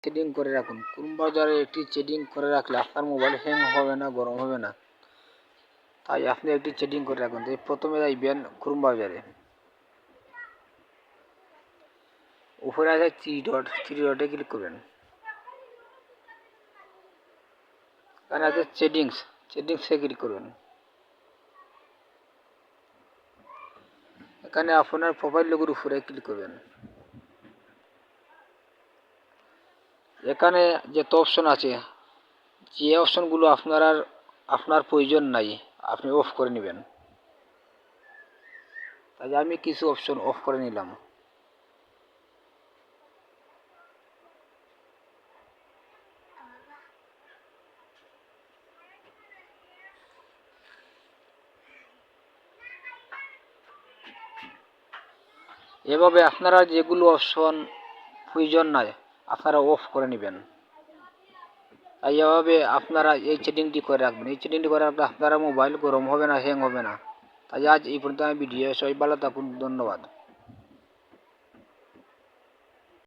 Setting করে রাখুন। Chrome ব্রাউজারে একটি সেটিং করে রাখলে আপনার মোবাইল হ্যাং হবে না, গরম হবে না। তাই আপনি একটি সেটিং করে রাখুন। তাই প্রথমে যাইবেন ক্রোম ব্রাউজারে, উপরে আছে থ্রি ডটে ক্লিক করবেন। এখানে আছে সেটিংসে ক্লিক করবেন। এখানে আপনার প্রোফাইল লোগোর উপরে ক্লিক করবেন। এখানে যত অপশন আছে, যে অপশনগুলো আপনার প্রয়োজন নাই আপনি অফ করে নেবেন। তাই আমি কিছু অপশন অফ করে নিলাম। এভাবে আপনারা যেগুলো অপশন প্রয়োজন নাই আপনারা অফ করে নেবেন। তাই এভাবে আপনারা এই সেটিংটি করে রাখবেন। এই সেটিংটি করে রাখলে আপনারা মোবাইল গরম হবে না, হ্যাং হবে না। তাই আজ এই পর্যন্ত আমি ভিডিও, সবাই ভালো থাকুন, ধন্যবাদ।